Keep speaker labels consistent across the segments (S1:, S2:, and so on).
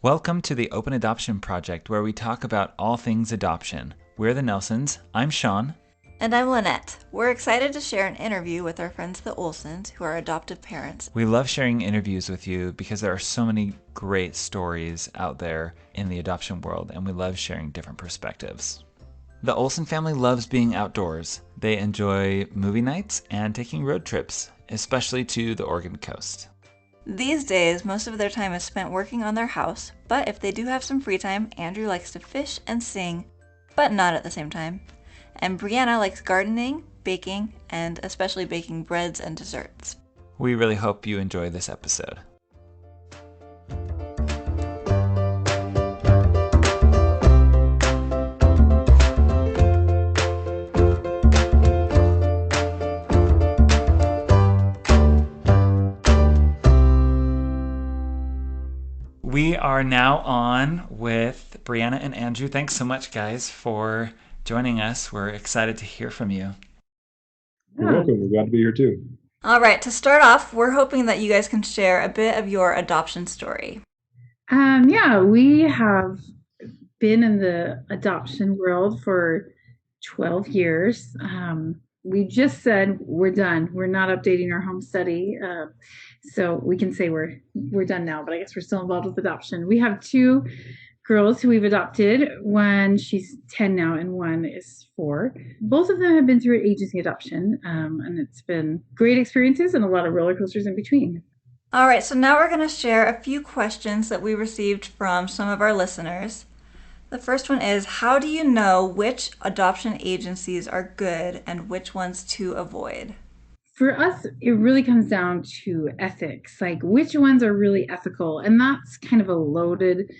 S1: Welcome to the Open Adoption Project, where we talk about all things adoption. We're the Nelsons. I'm Sean.
S2: And I'm Lynette. We're excited to share an interview with our friends the Olsons, who are adoptive parents.
S1: We love sharing interviews with you because there are so many great stories out there in the adoption world, and we love sharing different perspectives. The Olson family loves being outdoors. They enjoy movie nights and taking road trips, especially to the Oregon coast.
S2: These days, most of their time is spent working on their house, but if they do have some free time, Andrew likes to fish and sing, but not at the same time. And Brianna likes gardening, baking, and especially baking breads and desserts.
S1: We really hope you enjoy this episode. We are now on with Brianna and Andrew. Thanks so much, guys, for joining us. We're excited to hear from you.
S3: You're welcome. We're glad to be here too.
S2: All right, to start off, we're hoping that you guys can share a bit of your adoption story.
S4: We have been in the adoption world for 12 years. We just said we're done. We're not updating our home study. So we can say we're done now, but I guess we're still involved with adoption. We have two girls who we've adopted. One, she's 10 now, and one is 4. Both of them have been through agency adoption, and it's been great experiences and a lot of roller coasters in between.
S2: All right, so now we're going to share a few questions that we received from some of our listeners. The first one is, how do you know which adoption agencies are good and which ones to avoid?
S4: For us, it really comes down to ethics, like which ones are really ethical. And that's kind of a loaded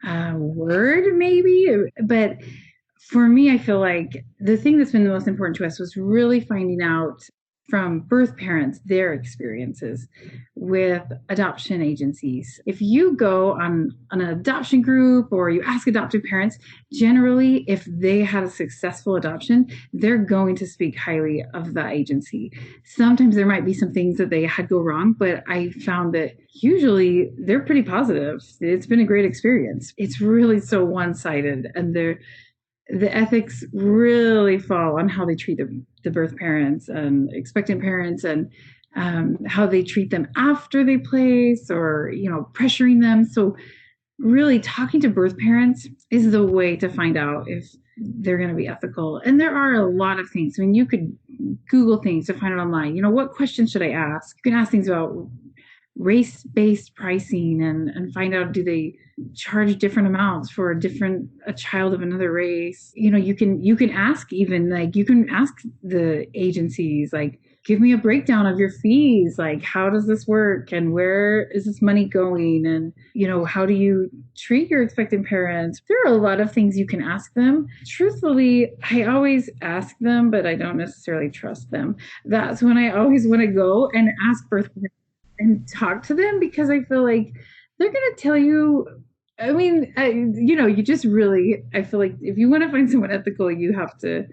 S4: word, maybe. But for me, I feel like the thing that's been the most important to us was really finding out from birth parents their experiences with adoption agencies. If you go on an adoption group or you ask adoptive parents, generally, if they had a successful adoption, they're going to speak highly of that agency. Sometimes there might be some things that they had go wrong, but I found that usually they're pretty positive. It's been a great experience. It's really so one-sided, and the ethics really fall on how they treat the birth parents and expectant parents, and how they treat them after they place, or pressuring them. So really talking to birth parents is the way to find out if they're going to be ethical. And there are a lot of things. I mean, you could Google things to find it online. What questions should I ask? You can ask things about race-based pricing and find out, do they charge different amounts for a child of another race? You can ask, even like you can ask the agencies, like, give me a breakdown of your fees, like how does this work and where is this money going, and how do you treat your expectant parents? There are a lot of things you can ask them. Truthfully, I always ask them, but I don't necessarily trust them. That's when I always want to go and ask birth parents and talk to them, because I feel like they're going to tell you. I mean, you just really, I feel like if you want to find someone ethical, you have to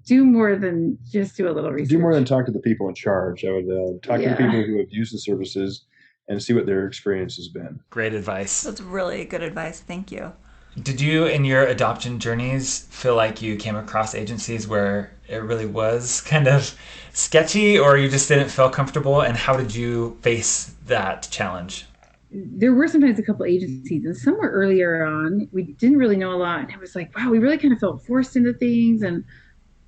S4: do more than just do a little research.
S3: Do more than talk to the people in charge. I would talk to the people who have used the services and see what their experience has been.
S1: Great advice.
S2: That's really good advice. Thank you.
S1: Did you, in your adoption journeys, feel like you came across agencies where it really was kind of sketchy, or you just didn't feel comfortable? And how did you face that challenge?
S4: There were sometimes a couple agencies, and somewhere earlier on, we didn't really know a lot. And it was like, wow, we really kind of felt forced into things and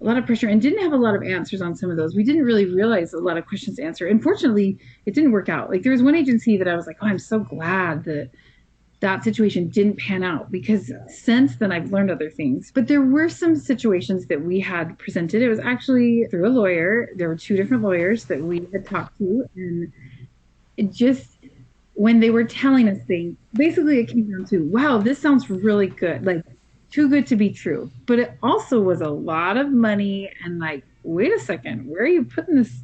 S4: a lot of pressure, and didn't have a lot of answers on some of those. We didn't really realize a lot of questions to answer. Unfortunately, it didn't work out. Like, there was one agency that I was like, oh, I'm so glad that situation didn't pan out, because since then I've learned other things. But there were some situations that we had presented. It was actually through a lawyer. There were 2 different lawyers that we had talked to, and it just, when they were telling us things, basically it came down to, wow, this sounds really good, like too good to be true. But it also was a lot of money, and like, wait a second, where are you putting this?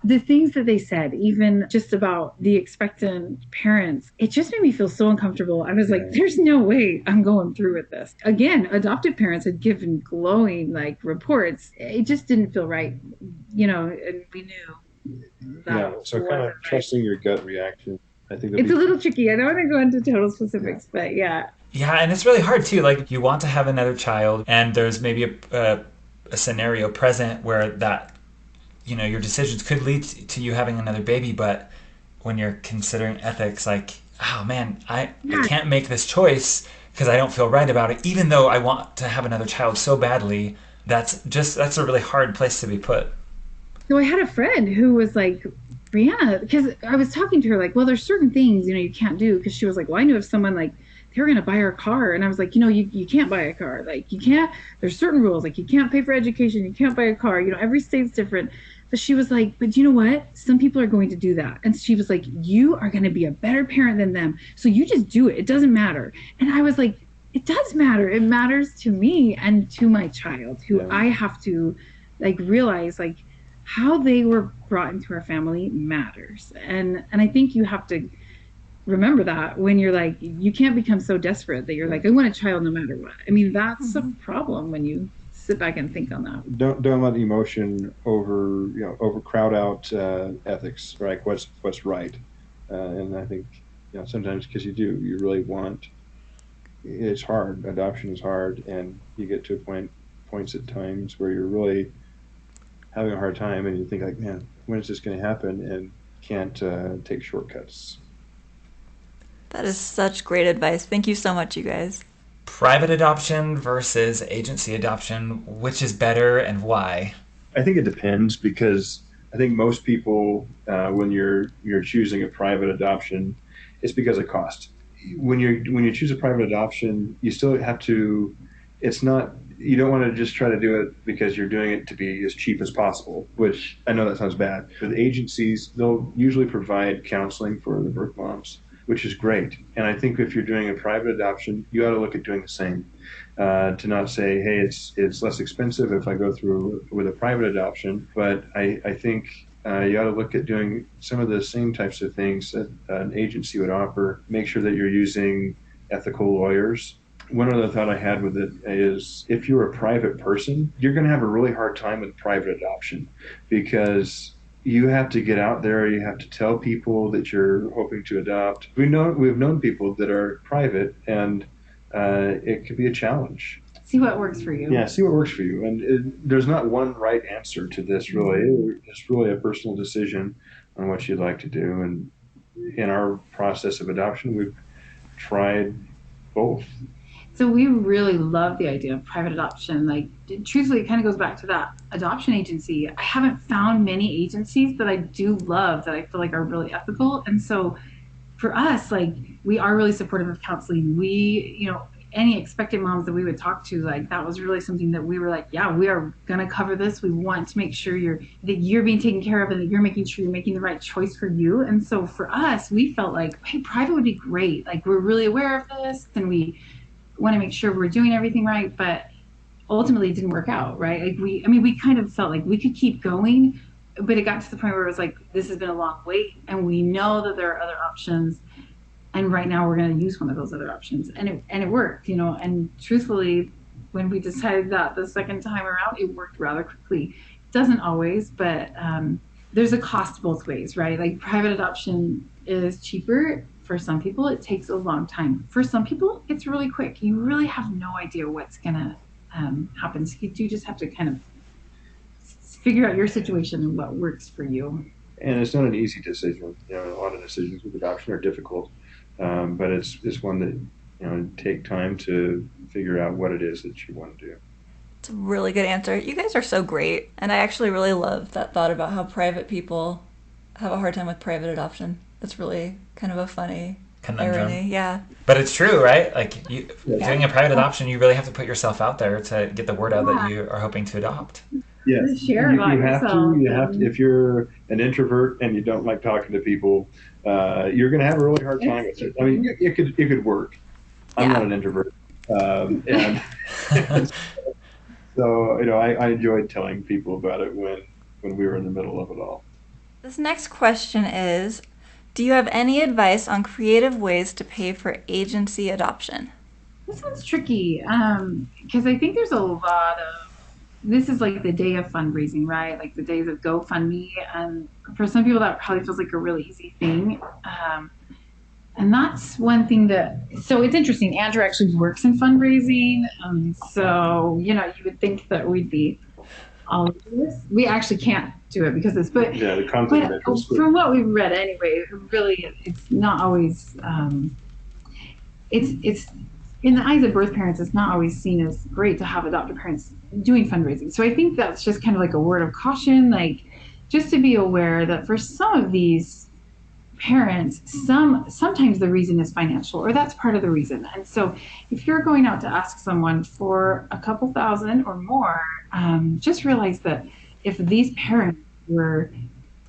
S4: The things that they said, even just about the expectant parents, it just made me feel so uncomfortable. I was like, there's no way I'm going through with this. Again, adoptive parents had given glowing reports. It just didn't feel right, and we knew.
S3: So kind of trusting your gut reaction I think
S4: It's a little tricky. I don't want to go into total specifics, but yeah.
S1: Yeah, and it's really hard too. Like you want to have another child, and there's maybe a scenario present where that your decisions could lead to you having another baby, but when you're considering ethics, like, oh man, I
S4: Yeah.
S1: can't make this choice because I don't feel right about it, even though I want to have another child so badly. That's a really hard place to be put.
S4: So I had a friend who was like, Brianna, because I was talking to her like, well, there's certain things, you can't do. Because she was like, well, I knew if someone like they were going to buy her a car. And I was like, you can't buy a car. Like you can't, there's certain rules. Like you can't pay for education. You can't buy a car. Every state's different. But she was like, but you know what? Some people are going to do that. And she was like, you are going to be a better parent than them. So you just do it. It doesn't matter. And I was like, it does matter. It matters to me and to my child, who I have to like realize like how they were brought into our family matters. And I think you have to remember that when you're like, you can't become so desperate that you're like, I want a child no matter what. I mean, that's a problem when you sit back and think on that.
S3: Don't let emotion overcrowd out ethics, right? What's right, and I think sometimes because you really want. It's hard. Adoption is hard, and you get to points at times where you're really having a hard time, and you think like, man, when is this going to happen? And can't take shortcuts.
S2: That is such great advice. Thank you so much, you guys.
S1: Private adoption versus agency adoption, which is better and why?
S3: I think it depends because I think most people, when you're choosing a private adoption, it's because of cost. When you choose a private adoption, you still have to. It's not. You don't want to just try to do it because you're doing it to be as cheap as possible, which I know that sounds bad. With agencies, they'll usually provide counseling for the birth moms, which is great. And I think if you're doing a private adoption, you ought to look at doing the same. To not say, hey, it's less expensive if I go through with a private adoption, but I think you ought to look at doing some of the same types of things that an agency would offer. Make sure that you're using ethical lawyers. One other thought I had with it is if you're a private person, you're going to have a really hard time with private adoption because you have to get out there. You have to tell people that you're hoping to adopt. We've known people that are private, and it could be a challenge.
S4: See what works for you.
S3: Yeah, see what works for you. And there's not one right answer to this, really. It's really a personal decision on what you'd like to do. And in our process of adoption, we've tried both.
S4: So we really love the idea of private adoption. Like, truthfully, it kind of goes back to that adoption agency. I haven't found many agencies that I do love that I feel like are really ethical. And so for us, like, we are really supportive of counseling. Any expectant moms that we would talk to, like, that was really something that we were like, yeah, we are going to cover this. We want to make sure that you're being taken care of and that you're making sure you're making the right choice for you. And so for us, we felt like, hey, private would be great. Like, we're really aware of this and we want to make sure we're doing everything right, but ultimately it didn't work out, right? Like we kind of felt like we could keep going, but it got to the point where it was like, this has been a long wait and we know that there are other options. And right now we're going to use one of those other options. And it worked, and truthfully, when we decided that the second time around, it worked rather quickly. It doesn't always, but there's a cost both ways, right? Like private adoption is cheaper. For some people, it takes a long time. For some people, it's really quick. You really have no idea what's going to happen. So you do just have to kind of figure out your situation and what works for you.
S3: And it's not an easy decision. A lot of decisions with adoption are difficult, but it's one that take time to figure out what it is that you want to do.
S2: It's a really good answer. You guys are so great. And I actually really love that thought about how private people have a hard time with private adoption. That's really kind of a funny
S1: conundrum.
S2: Irony. Yeah.
S1: But it's true, right? Like doing a private adoption, you really have to put yourself out there to get the word out that you are hoping to adopt.
S3: Yes,
S4: share about yourself.
S3: You have to. If you're an introvert and you don't like talking to people, you're going to have a really hard time with it. I mean, it could work. I'm not an introvert, and so I enjoyed telling people about it when we were in the middle of it all.
S2: This next question is, do you have any advice on creative ways to pay for agency adoption?
S4: This one's tricky because I think there's a lot of, this is like the day of fundraising, right? Like the days of GoFundMe. And for some people, that probably feels like a really easy thing. And that's one thing so it's interesting. Andrew actually works in fundraising. So, you would think that we'd be all of this. We actually can't do it because
S3: yeah, the conflict of interest.
S4: From what we've read anyway, really, it's not always, it's in the eyes of birth parents, it's not always seen as great to have adoptive parents doing fundraising. So I think that's just kind of like a word of caution, like just to be aware that for some of these parents, sometimes the reason is financial, or that's part of the reason. And so if you're going out to ask someone for a couple thousand or more, just realize that if these parents were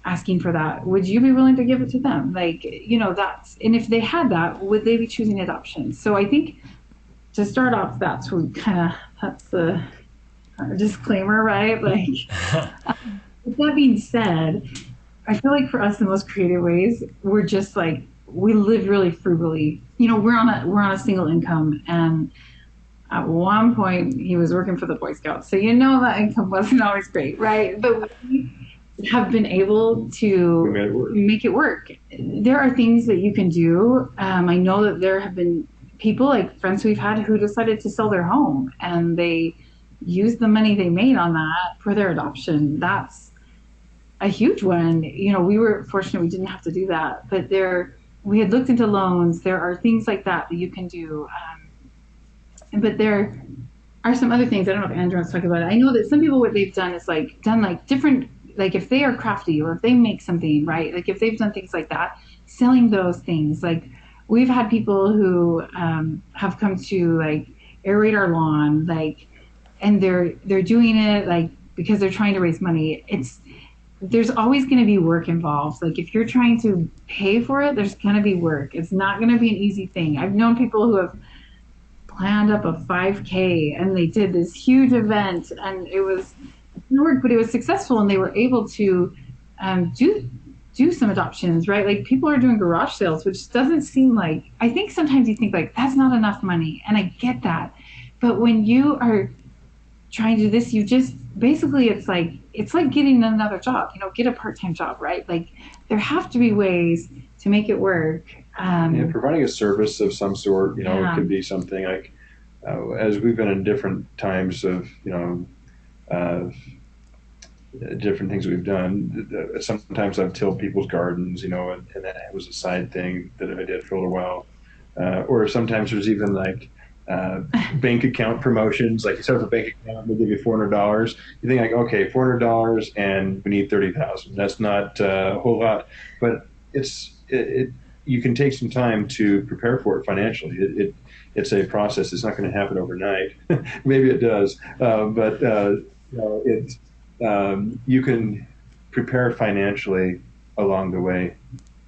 S4: asking for that, would you be willing to give it to them? Like, and if they had that, would they be choosing adoption? So I think to start off, that's the disclaimer, right? Like, with that being said, I feel like for us, the most creative ways, we're just like, we live really frugally. We're on a single income, and at one point he was working for the Boy Scouts, so that income wasn't always great, right? But we have been able to make it work. There are things that you can do. I know that there have been people, like friends we've had, who decided to sell their home, and they used the money they made on that for their adoption. That's a huge one. We were fortunate we didn't have to do that, but we had looked into loans. There are things like that you can do. But there are some other things. I don't know if Andrew wants to talk about it. I know that some people, what they've done is done different, like if they are crafty or if they make something, right? Like if they've done things like that, selling those things. Like we've had people who have come to aerate our lawn, and they're doing it because they're trying to raise money. There's always going to be work involved. Like if you're trying to pay for it, there's going to be work. It's not going to be an easy thing. I've known people who have planned up a 5K and they did this huge event, and it was work, but it was successful, and they were able to do some adoptions, right? Like people are doing garage sales, which doesn't seem like, I think sometimes you think that's not enough money, and I get that. But when you are trying to do this, you just basically, it's like getting another job, get a part-time job, right? Like there have to be ways to make it work.
S3: Providing a service of some sort, it could be something like, as we've been in different times of, different things we've done. Sometimes I've tilled people's gardens, and that was a side thing that I did for a little while. Or sometimes there's even bank account promotions, like you set up a bank account, they give you $400. You think okay, $400 and we need 30,000. That's not a whole lot, but you can take some time to prepare for it financially. It's a process. It's not going to happen overnight. Maybe it does, but you can prepare financially along the way,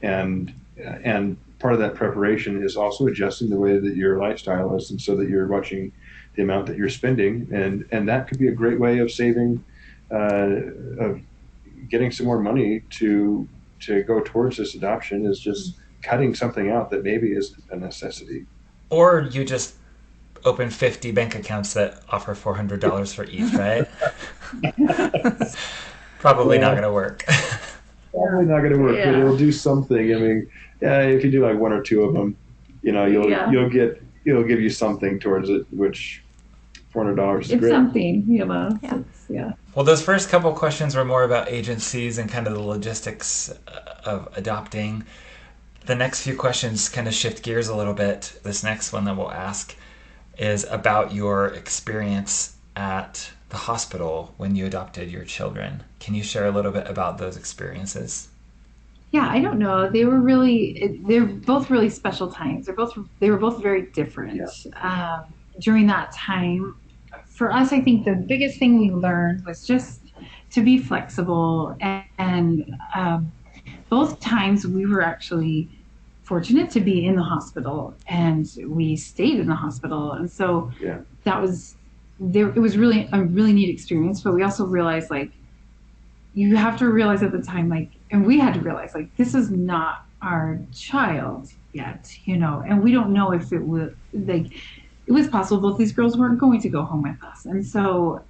S3: and part of that preparation is also adjusting the way that your lifestyle is, and so that you're watching the amount that you're spending, and that could be a great way of saving, of getting some more money to go towards this adoption, is just cutting something out that maybe isn't a necessity.
S1: Or you just open 50 bank accounts that offer $400 for each, right? Probably not going to work.
S3: Probably not going to work, but it'll do something. I mean, if you do one or two of them, it'll give you something towards it, which $400 is
S4: it's
S3: great.
S4: Something, yeah.
S1: Well, those first couple questions were more about agencies and kind of the logistics of adopting. The next few questions kind of shift gears a little bit. This next one that we'll ask is about your experience at the hospital when you adopted your children. Can you share a little bit about those experiences?
S4: Yeah, I don't know. They're both really special times. They were both very different. During that time, for us, I think the biggest thing we learned was just to be flexible, and both times we were actually fortunate to be in the hospital, and we stayed in the hospital, and so that was there. It was really a really neat experience, but we also realized you have to realize at the time, and we had to realize this is not our child yet, and we don't know if it was it was possible both these girls weren't going to go home with us, and so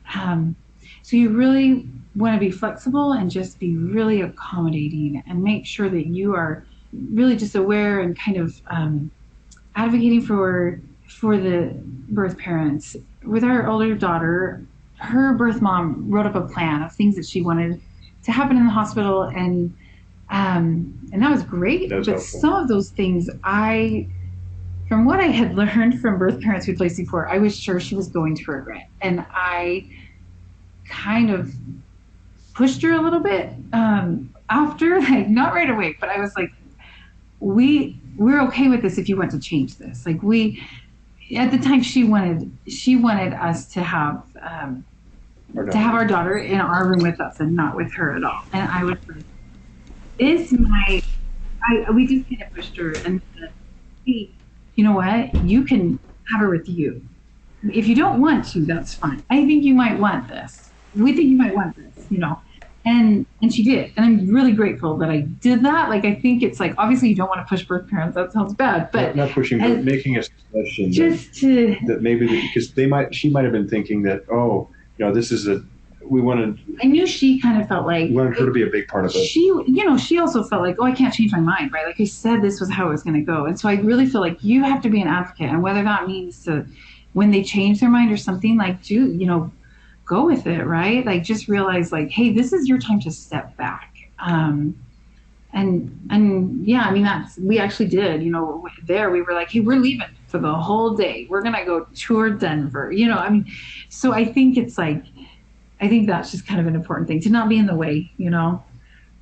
S4: you really want to be flexible and just be really accommodating and make sure that you are really just aware and kind of advocating for the birth parents. With our older daughter, her birth mom wrote up a plan of things that she wanted to happen in the hospital, and that was great.
S3: That was
S4: but
S3: helpful.
S4: Some of those things, from what I had learned from birth parents who'd placed before, I was sure she was going to regret, and I kind of pushed her a little bit after, like not right away, but I was like, we're okay with this if you want to change this. Like at the time she wanted us to have our daughter in our room with us and not with her at all. And I was like, we just kind of pushed her and said, hey, you know what? You can have her with you. If you don't want to, that's fine. I think you might want this. We think you might want this, And she did. And I'm really grateful that I did that. Like, I think it's like, obviously you don't want to push birth parents. That sounds bad, but
S3: not pushing, but making a suggestion that maybe because she might have been thinking that, this is
S4: I knew she kind of felt like,
S3: we wanted her to be a big part of it.
S4: She also felt like, I can't change my mind, right? Like I said, this was how it was going to go. And so I really feel like you have to be an advocate, and whether that means to, when they change their mind or something, like, go with it, right? Like, just realize, like, hey, this is your time to step back. And yeah, I mean, we actually did, there we were like, hey, we're leaving for the whole day. We're going to go tour Denver, so I think it's like, I think that's just kind of an important thing, to not be in the way,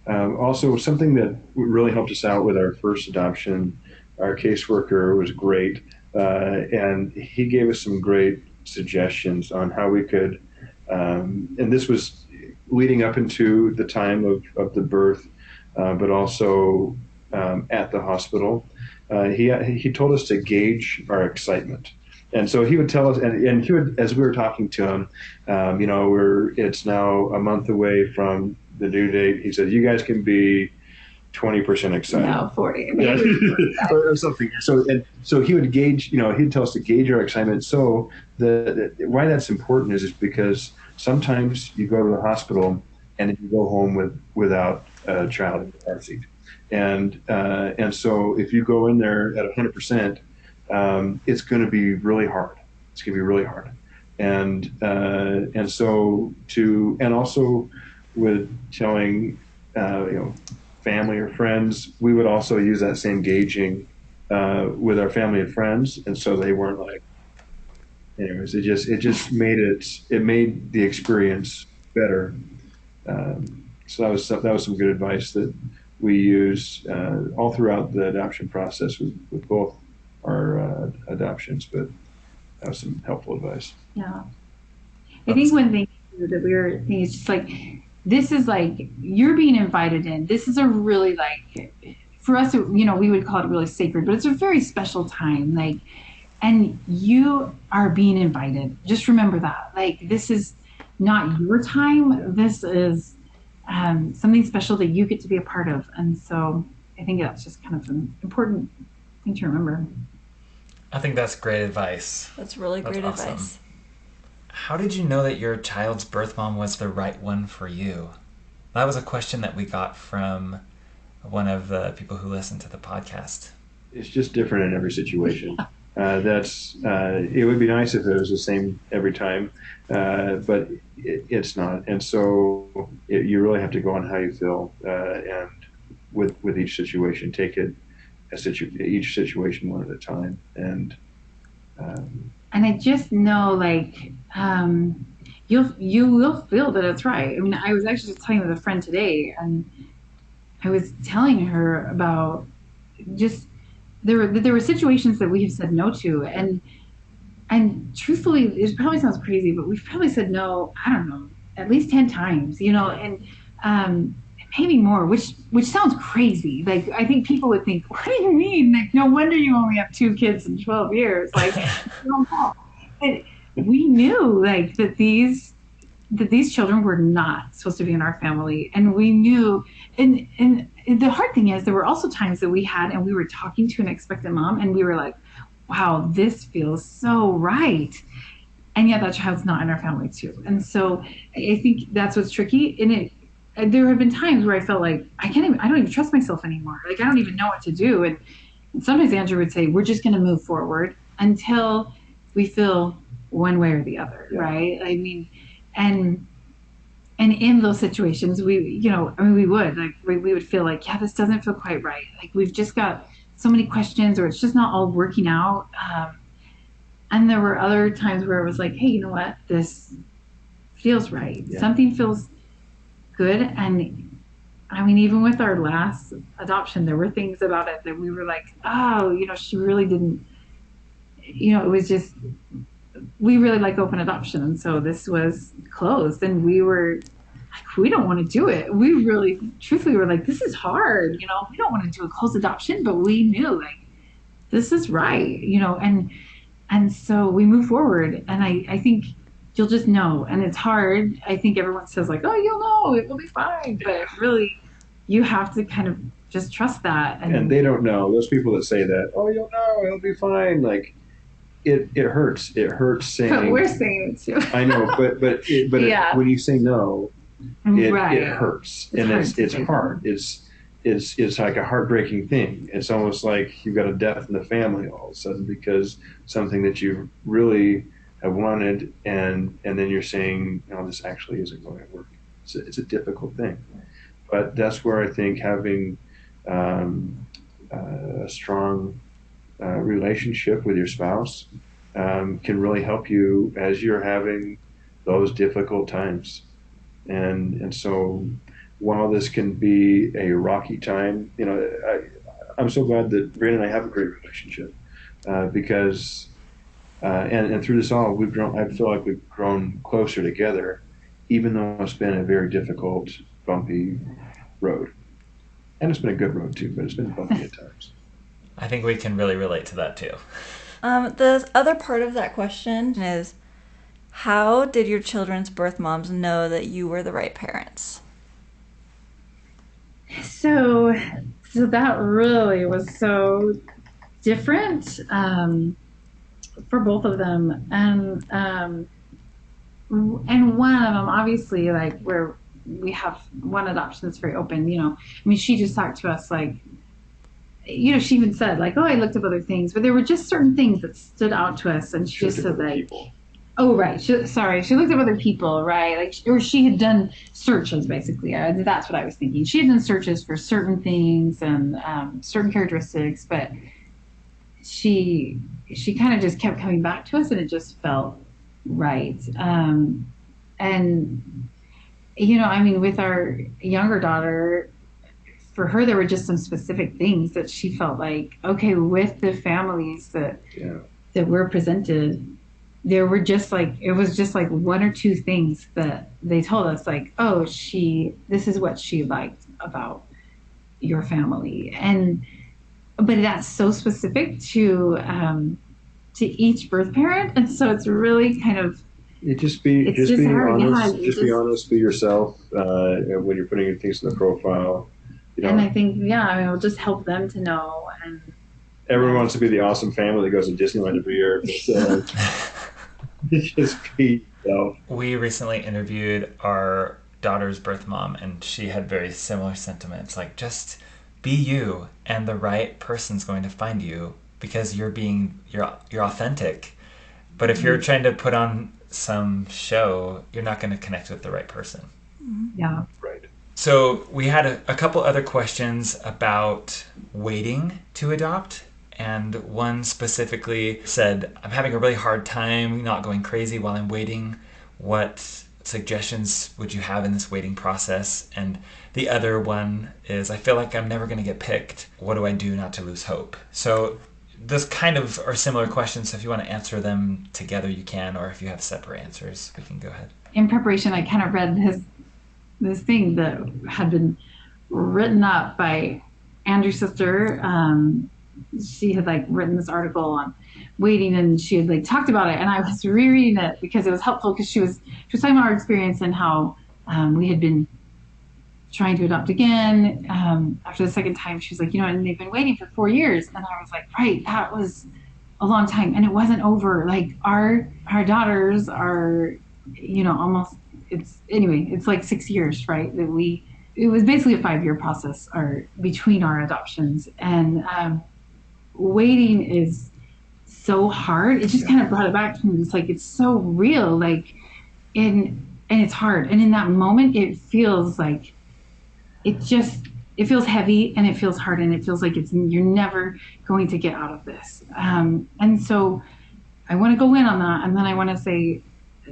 S3: Also, something that really helped us out with our first adoption, our caseworker was great. And he gave us some great suggestions on how we could, and this was leading up into the time of the birth, but also at the hospital. He told us to gauge our excitement. And so he would tell us, and he would, as we were talking to him, it's now a month away from the due date. He said, you guys can be 20% excited.
S4: No, 40.
S3: Or something. So he would gauge, he'd tell us to gauge our excitement. So why that's important is because sometimes you go to the hospital and then you go home without a child in the car seat. And so if you go in there at 100%, it's going to be really hard. It's going to be really hard. And also with telling, family or friends, we would also use that same gauging with our family and friends, and so they weren't like. Anyways, it just made the experience better. So that was some good advice that we used all throughout the adoption process with both our adoptions, but that was some helpful advice.
S4: Yeah, I think one thing that we were thinking is just like, this is like, you're being invited in. This is a really, like, for us, we would call it really sacred, but it's a very special time. Like, and you are being invited. Just remember that. Like, this is not your time. This is something special that you get to be a part of. And so I think that's just kind of an important thing to remember.
S1: I think that's great advice.
S2: That's really great advice.
S1: How did you know that your child's birth mom was the right one for you? That was a question that we got from one of the people who listened to the podcast.
S3: It's just different in every situation. It would be nice if it was the same every time, but it's not. And so you really have to go on how you feel, and with each situation, take it each situation one at a time. And
S4: I just know, like, you will feel that it's right. I mean, I was actually just talking with a friend today, and I was telling her about just there were situations that we have said no to, and truthfully, it probably sounds crazy, but we've probably said no, I don't know, at least 10 times, and maybe more, which sounds crazy. Like, I think people would think, what do you mean? Like, no wonder you only have 2 kids in 12 years. Like, and we knew, like, that these children were not supposed to be in our family, and we knew. And the hard thing is, there were also times that we were talking to an expectant mom, and we were like, wow, this feels so right. And yet that child's not in our family too. And so I think that's what's tricky. And there have been times where I felt like I don't even trust myself anymore. Like I don't even know what to do. And sometimes Andrew would say, we're just going to move forward until we feel one way or the other. Yeah. Right. I mean, and in those situations, we would feel like, yeah, this doesn't feel quite right. Like we've just got so many questions, or it's just not all working out. And there were other times where it was like, hey, you know what? This feels right. Yeah. Something feels good. And I mean, even with our last adoption, there were things about it that we were like, oh, she really didn't, it was just, we really like open adoption. And so this was closed, and we were like, we don't want to do it. We really, truthfully, were like, this is hard. We don't want to do a closed adoption, but we knew like, this is right, and so we move forward. And I think you'll just know. And it's hard. I think everyone says like, oh, you'll know, it will be fine. But really, you have to kind of just trust that.
S3: And they don't know. Those people that say that, oh, you'll know, it'll be fine. Like, it hurts. It hurts saying.
S4: But we're saying it too.
S3: I know, but yeah. When you say no, it hurts, and it's hard. It's like a heartbreaking thing. It's almost like you've got a death in the family all of a sudden, because something that you really have wanted, and then you're saying, no, this actually isn't going to work. It's a difficult thing, but that's where I think having a strong relationship with your spouse can really help you as you're having those difficult times. And so while this can be a rocky time, I'm so glad that Brianna and I have a great relationship because and through this all, we've grown. I feel like we've grown closer together, even though it's been a very difficult, bumpy road. And it's been a good road too, but it's been bumpy at times.
S1: I think we can really relate to that too.
S2: The other part of that question is, how did your children's birth moms know that you were the right parents?
S4: So that really was so different for both of them, and one of them, obviously, like where we have one adoption that's very open. I mean, she just talked to us like, she even said like, oh, I looked up other things, but there were just certain things that stood out to us, and she just said like, people. Oh, right. She looked up other people, right? Like, or she had done searches, basically. That's what I was thinking. She had done searches for certain things and certain characteristics, but she kind of just kept coming back to us, and it just felt right. And, I mean, with our younger daughter, for her, there were just some specific things that she felt like, okay, with the families that were presented, there were just like, it was just like one or two things that they told us, like, oh, this is what she liked about your family. But that's so specific to each birth parent. And so it's really kind of,
S3: be honest, be honest, be yourself when you're putting things in the profile.
S4: And I think, it'll just help them to know. And
S3: everyone wants to be the awesome family that goes to Disneyland every year. Just be yourself.
S1: We recently interviewed our daughter's birth mom, and she had very similar sentiments. Like, just be you, and the right person's going to find you because you're authentic. But if you're trying to put on some show, you're not going to connect with the right person.
S4: Yeah.
S3: Right.
S1: So we had a couple other questions about waiting to adopt. And one specifically said, I'm having a really hard time not going crazy while I'm waiting. What suggestions would you have in this waiting process? And the other one is, I feel like I'm never going to get picked. What do I do not to lose hope? So those kind of are similar questions. So if you want to answer them together, you can. Or if you have separate answers, we can go ahead.
S4: In preparation, I kind of read this thing that had been written up by Andrew's sister. She had like written this article on waiting, and she had like talked about it, and I was rereading it because it was helpful, because she was talking about our experience and how we had been trying to adopt again after the second time. She was like, and they've been waiting for 4 years, and I was like, right, that was a long time, and it wasn't over. Like our daughters are almost, it's like 6 years, right? It was basically a 5-year process between our adoptions. And waiting is so hard. It just kind of brought it back to me. It's like, it's so real, like, and it's hard. And in that moment, it feels like it feels heavy and it feels hard and it feels like you're never going to get out of this. And so I want to go in on that. And then I want to say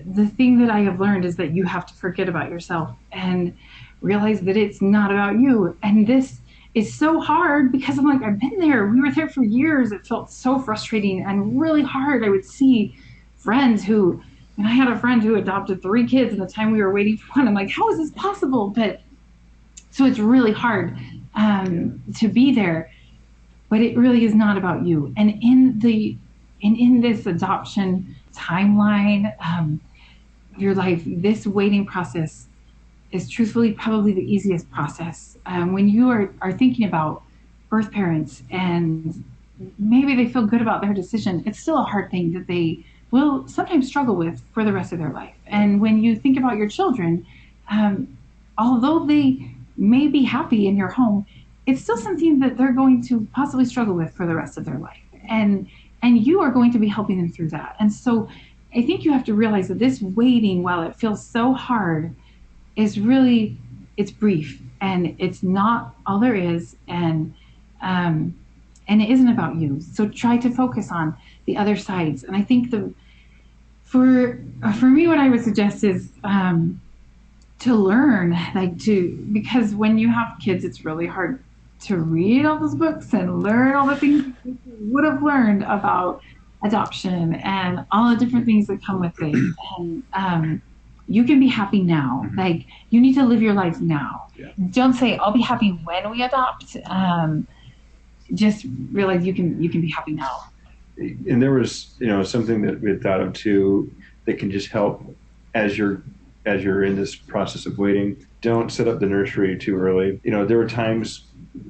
S4: the thing that I have learned is that you have to forget about yourself and realize that it's not about you. And this is so hard because I'm like, I've been there. We were there for years. It felt so frustrating and really hard. I would see friends and I had a friend who adopted 3 kids in the time we were waiting for one. I'm like, how is this possible? But so it's really hard to be there, but it really is not about you. And in this adoption timeline, your life, this waiting process is truthfully probably the easiest process. When you are thinking about birth parents and maybe they feel good about their decision, it's still a hard thing that they will sometimes struggle with for the rest of their life. And when you think about your children, although they may be happy in your home, it's still something that they're going to possibly struggle with for the rest of their life. And you are going to be helping them through that. And so I think you have to realize that this waiting, while it feels so hard, is really, it's brief and it's not all there is. And it isn't about you. So try to focus on the other sides. And I think for me, what I would suggest is to learn, because when you have kids, it's really hard to read all those books and learn all the things you would have learned about adoption and all the different things that come with it. And you can be happy now.
S3: Mm-hmm.
S4: Like, you need to live your life now.
S3: Yeah.
S4: Don't say, I'll be happy when we adopt. Just realize you can be happy now.
S3: And there was, something that we had thought of too that can just help as you're in this process of waiting. Don't set up the nursery too early. There were times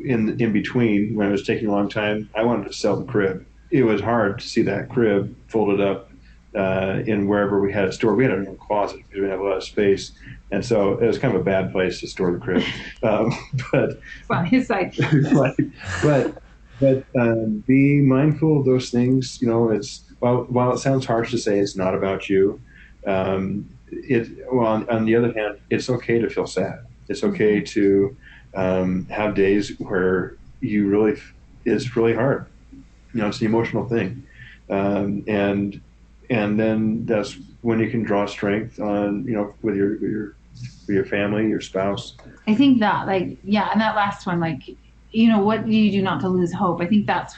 S3: in between when it was taking a long time, I wanted to sell the crib. It was hard to see that crib folded up in wherever we had it stored. We had it in a closet because we didn't have a lot of space. And so it was kind of a bad place to store the crib. But
S4: on his side.
S3: But be mindful of those things. It's while it sounds harsh to say it's not about you, on the other hand, it's okay to feel sad. It's okay to have days where it's really hard. It's an emotional thing, and then that's when you can draw strength on with your family, your spouse.
S4: I think that and that last one, what do you do not to lose hope? I think that's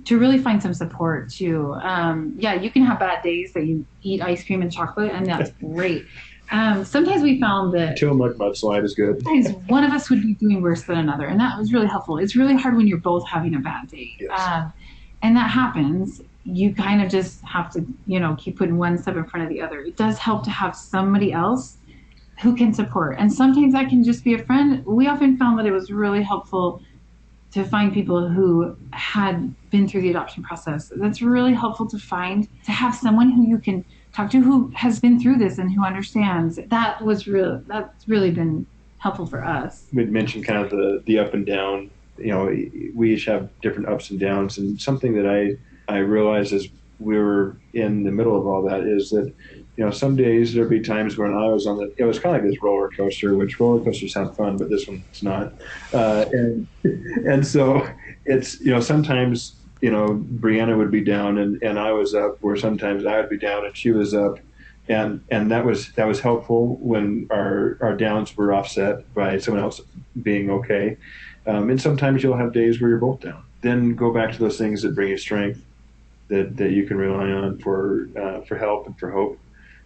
S4: to really find some support too. You can have bad days that you eat ice cream and chocolate, and that's great. Sometimes we found that
S3: 2 like mudslide is good.
S4: Sometimes one of us would be doing worse than another, and that was really helpful. It's really hard when you're both having a bad day.
S3: Yes.
S4: And that happens. You kind of just have to, keep putting one step in front of the other. It does help to have somebody else who can support. And sometimes that can just be a friend. We often found that it was really helpful to find people who had been through the adoption process. That's really helpful to have someone who you can talk to who has been through this and who understands. That's really been helpful for us.
S3: We'd mentioned kind of the up and down. We each have different ups and downs, and something that I realized as we were in the middle of all that is that some days there'd be times when I was it was kind of like this roller coaster, which roller coasters sound fun, but this one's not. And so it's sometimes Brianna would be down and I was up, or sometimes I would be down and she was up, and that was helpful when our downs were offset by someone else being okay. And sometimes you'll have days where you're both down. Then go back to those things that bring you strength, that you can rely on for help and for hope.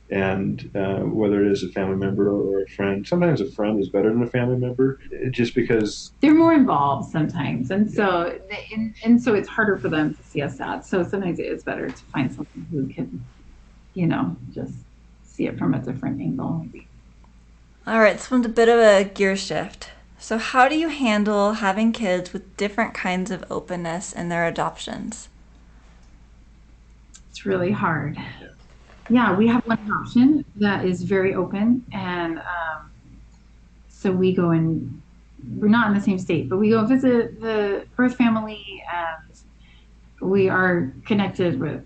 S3: And whether it is a family member or a friend, sometimes a friend is better than a family member, just because
S4: they're more involved sometimes, and so it's harder for them to see us sad. So sometimes it is better to find someone who can, just see it from a different angle, maybe.
S2: All right, this one's a bit of a gear shift. So how do you handle having kids with different kinds of openness in their adoptions?
S4: It's really hard. Yeah, we have one adoption that is very open, and so we go and we're not in the same state, but we go visit the birth family, and we are connected with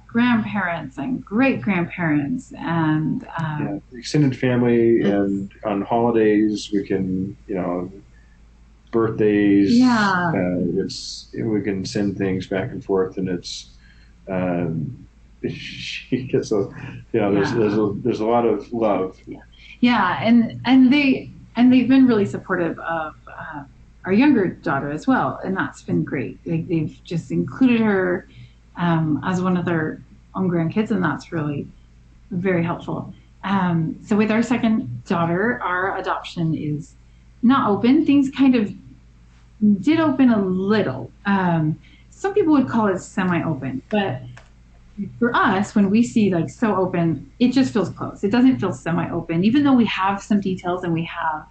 S4: grandparents and great grandparents, and
S3: Yeah, extended family, and on holidays we can, birthdays.
S4: yeah,
S3: It's we can send things back and forth, and it's um, she gets a,
S4: yeah,
S3: there's a lot of love.
S4: yeah, and they've been really supportive of our younger daughter as well, and that's been great. They've just included her as one of their own grandkids, and that's really very helpful. So with our second daughter, our adoption is not open. Things kind of did open a little. Some people would call it semi-open, but for us, when we see like so open, it just feels close. It doesn't feel semi-open, even though we have some details and we have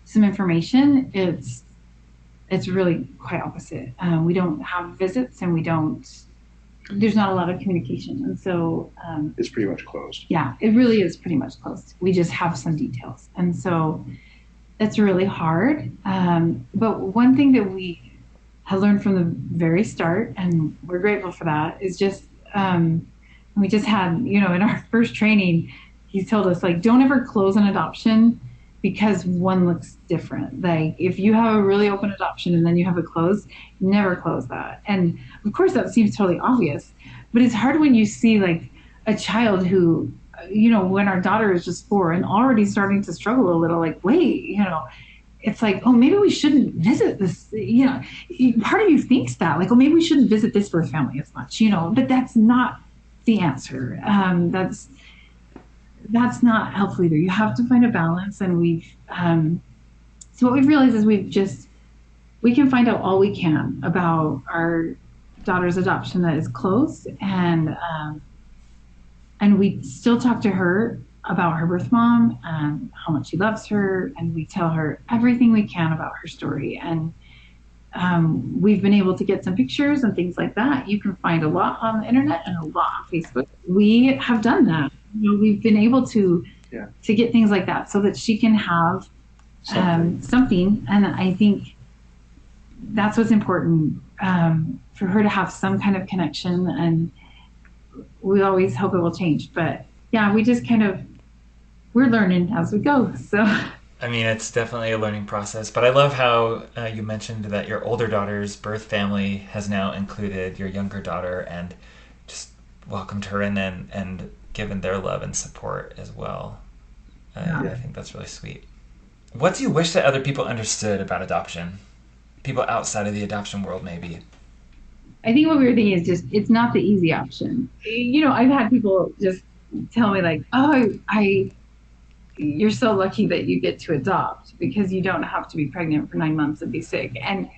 S4: some information. It's really quite opposite. We don't have visits, and we don't. There's not a lot of communication, and so
S3: It's pretty much closed.
S4: yeah, it really is pretty much closed. We just have some details, and so it's really hard. But one thing that we have learned from the very start, and we're grateful for that, is just we just had, in our first training, he told us like, don't ever close an adoption because one looks different. Like if you have a really open adoption and then you have a closed, never close that. And of course that seems totally obvious, but it's hard when you see like a child who, when our daughter is just 4 and already starting to struggle a little, like, wait, it's like, oh, maybe we shouldn't visit this, part of you thinks that, like, oh, maybe we shouldn't visit this birth family as much, but that's not the answer. That's not helpful either. You have to find a balance, and so what we've realized is we can find out all we can about our daughter's adoption that is closed, and we still talk to her about her birth mom and how much she loves her, and we tell her everything we can about her story. And we've been able to get some pictures and things like that. You can find a lot on the internet and a lot on Facebook. We have done that. We've been able to get things like that so that she can have something. And I think that's what's important, for her to have some kind of connection. And we always hope it will change. But yeah, we just we're learning as we go. So
S1: I mean, it's definitely a learning process, but I love how you mentioned that your older daughter's birth family has now included your younger daughter and just welcomed her in and given their love and support as well. I think that's really sweet. What do you wish that other people understood about adoption? People outside of the adoption world, maybe.
S4: I think what we were thinking is just, it's not the easy option. I've had people just tell me like, oh, you're so lucky that you get to adopt because you don't have to be pregnant for 9 months and be sick. And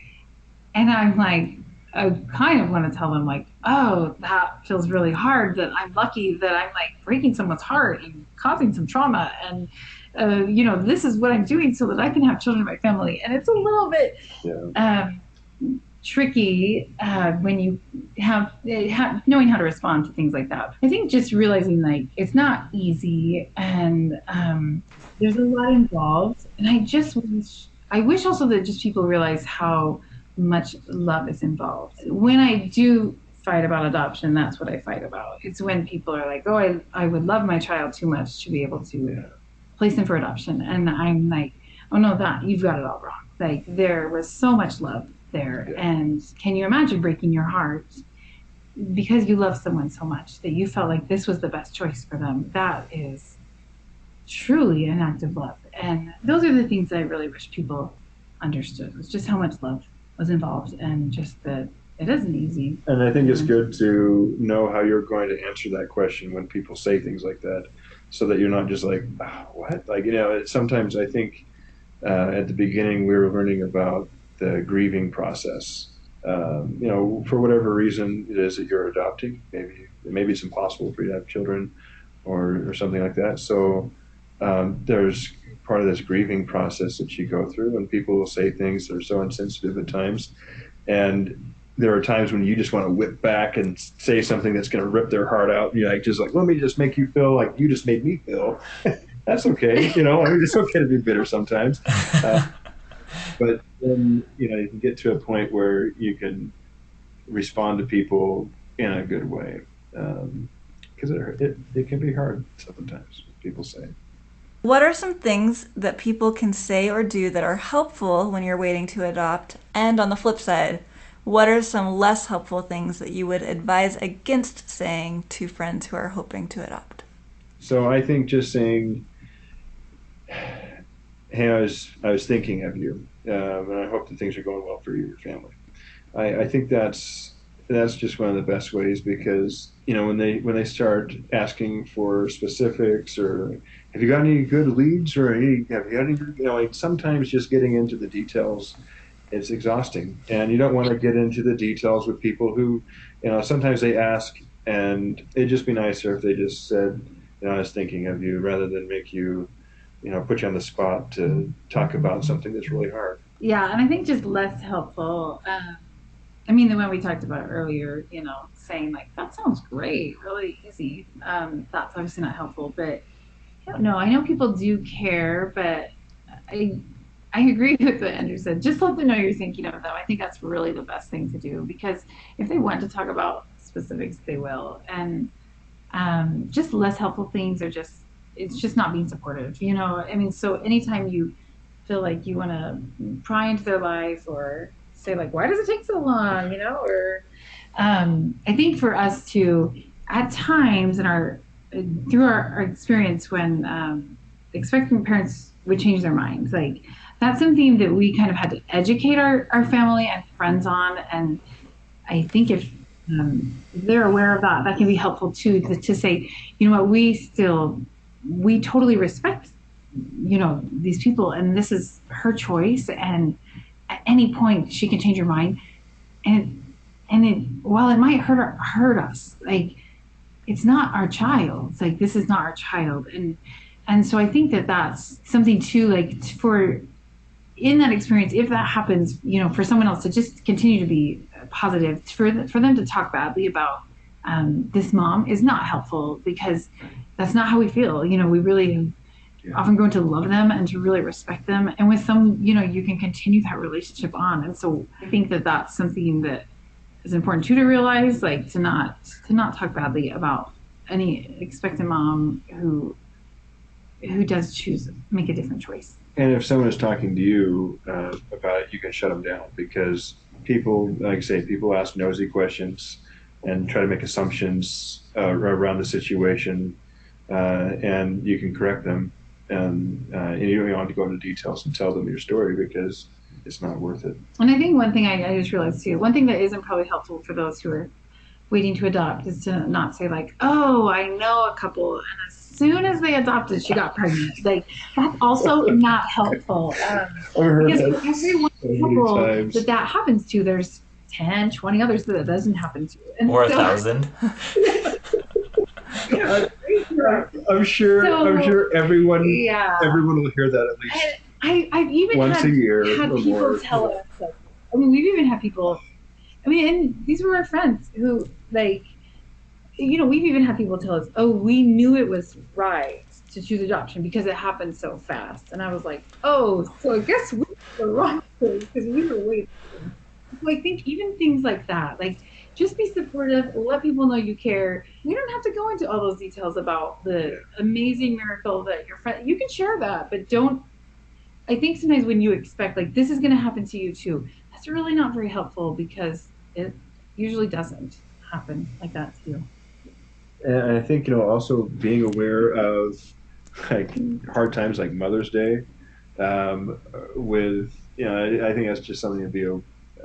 S4: I'm like, I kind of want to tell them like, oh, that feels really hard, that I'm lucky that I'm like breaking someone's heart and causing some trauma. And, this is what I'm doing so that I can have children in my family. And it's a little bit tricky when you have knowing how to respond to things like that. I think just realizing like it's not easy, and there's a lot involved. And I wish also that just people realize how much love is involved. When I do fight about adoption, that's what I fight about. It's when people are like, oh, I would love my child too much to be able to place them for adoption. And I'm like, oh no, that you've got it all wrong. Like there was so much love there. And can you imagine breaking your heart because you love someone so much that you felt like this was the best choice for them? That is truly an act of love. And those are the things I really wish people understood, was just how much love was involved, and just that it isn't easy.
S3: And I think it's good to know how you're going to answer that question when people say things like that, so that you're not just like, oh, what? Like, sometimes I think at the beginning we were learning about the grieving process. For whatever reason it is that you're adopting, maybe it's impossible for you to have children, or something like that. So there's part of this grieving process that you go through, and people will say things that are so insensitive at times, and there are times when you just want to whip back and say something that's going to rip their heart out. You're like, just like, let me just make you feel like you just made me feel. That's okay. I mean, it's okay to be bitter sometimes. But then, you can get to a point where you can respond to people in a good way. Because it can be hard sometimes, people say.
S2: What are some things that people can say or do that are helpful when you're waiting to adopt? And on the flip side, what are some less helpful things that you would advise against saying to friends who are hoping to adopt?
S3: So I think just saying, hey, I was thinking of you, and I hope that things are going well for you and your family. I think that's just one of the best ways, because when they start asking for specifics, or have you got any good leads, or hey, have you got any, like, sometimes just getting into the details, it's exhausting, and you don't want to get into the details with people who, sometimes they ask, and it'd just be nicer if they just said, I was thinking of you, rather than make you, put you on the spot to talk about something that's really hard.
S4: Yeah, and I think just less helpful. I mean, the one we talked about earlier, saying like, that sounds great, really easy. That's obviously not helpful, but I don't know. I know people do care, but I, I agree with what Andrew said. Just let them know you're thinking of them. I think that's really the best thing to do, because if they want to talk about specifics, they will. And just less helpful things are just, it's just not being supportive. I mean, so anytime you feel like you want to pry into their life or say like, why does it take so long, or I think for us to, at times in our through our experience, when expecting parents would change their minds, like that's something that we kind of had to educate our family and friends on. And I think if they're aware of that, that can be helpful too, to say, what, we totally respect, these people, and this is her choice, and at any point she can change her mind. While it might hurt us, like, it's not our child. It's like, this is not our child. And so I think that that's something too, like, for in that experience, if that happens, for someone else to just continue to be positive, for them to talk badly about this mom is not helpful, because that's not how we feel. We really often grown to love them and to really respect them. And with some, you can continue that relationship on. And so I think that that's something that is important too, to realize, like, to not talk badly about any expectant mom who does make a different choice.
S3: And if someone is talking to you about it, you can shut them down, because people, like I say, people ask nosy questions and try to make assumptions around the situation, and you can correct them, and you don't want to go into details and tell them your story, because it's not worth it.
S4: And I think one thing I just realized too, one thing that isn't probably helpful for those who are waiting to adopt, is to not say like, oh, I know a couple, and as soon as they adopted, she got pregnant. Like, that's also not helpful. Because for every one couple that happens to, there's 10, 20 others that it doesn't happen to.
S1: And or 1,000.
S3: Yeah, I'm sure everyone will hear that at least
S4: I've even
S3: once a year
S4: had people
S3: more.
S4: Tell us, like, we've even had people, and these were our friends who, like, we've even had people tell us, oh, we knew it was right to choose adoption because it happened so fast. And I was like, oh, so I guess we were the wrong place, because we were waiting. So I think even things like that, like, just be supportive, let people know you care. We don't have to go into all those details about the amazing miracle that your friend, you can share that, but don't, I think sometimes when you expect, like, this is going to happen to you too, that's really not very helpful, because it usually doesn't happen like that to you.
S3: And I think, also being aware of, like, hard times like Mother's Day, with, I think that's just something to be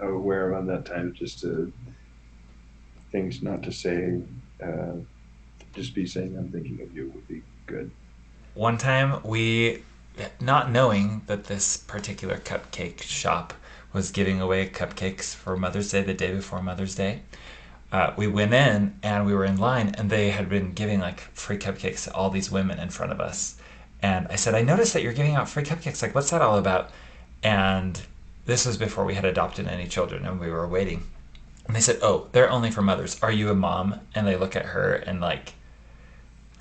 S3: aware of on that time, just to, things not to say, just be saying, I'm thinking of you, would be good.
S1: One time we, not knowing that this particular cupcake shop was giving away cupcakes for Mother's Day the day before Mother's Day, we went in and we were in line, and they had been giving like free cupcakes to all these women in front of us. And I said, I noticed that you're giving out free cupcakes. Like, what's that all about? And this was before we had adopted any children, and we were waiting. And they said, oh, they're only for mothers. Are you a mom? And they look at her, and like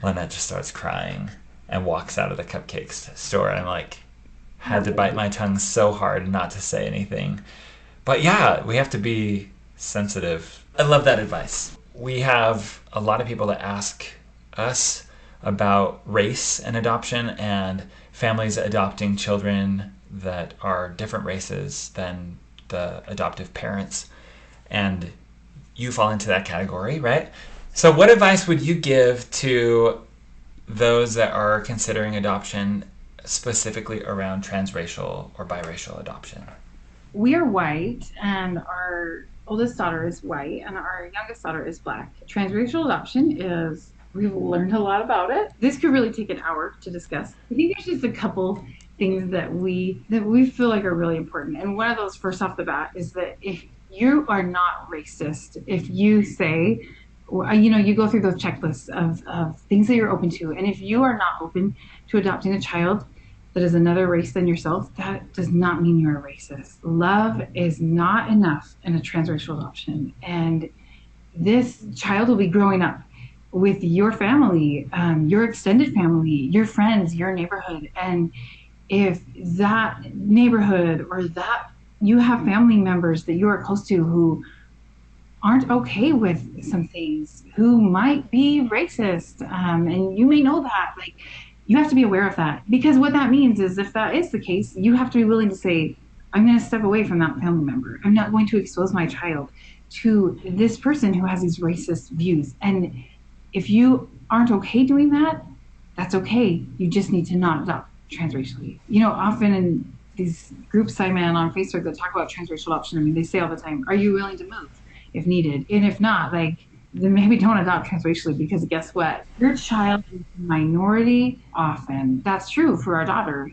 S1: Lynette just starts crying and walks out of the cupcakes store. And I'm like, had to bite my tongue so hard not to say anything. But yeah, we have to be sensitive. I love that advice. We have a lot of people that ask us about race and adoption, and families adopting children that are different races than the adoptive parents. And you fall into that category, right? So what advice would you give to those that are considering adoption, specifically around transracial or biracial adoption?
S4: We are white, and our oldest daughter is white, and our youngest daughter is black. Transracial adoption is, we've learned a lot about it. This could really take an hour to discuss. I think there's just a couple things that we feel like are really important. And one of those, first off the bat, is that if you are not racist, if you say, you go through those checklists of things that you're open to, and if you are not open to adopting a child that is another race than yourself, that does not mean you're a racist. Love is not enough in a transracial adoption. And this child will be growing up with your family, your extended family, your friends, your neighborhood. And if that neighborhood or that you have family members that you are close to who aren't okay with some things, who might be racist, and you may know that, like, you have to be aware of that, because what that means is, if that is the case, you have to be willing to say, I'm going to step away from that family member. I'm not going to expose my child to this person who has these racist views. And if you aren't okay doing that, that's okay. You just need to not adopt transracially. Often in these groups I'm in on Facebook that talk about transracial adoption, I mean, they say all the time, are you willing to move if needed? And if not, like, then maybe don't adopt transracially, because guess what? Your child is a minority often. That's true for our daughter.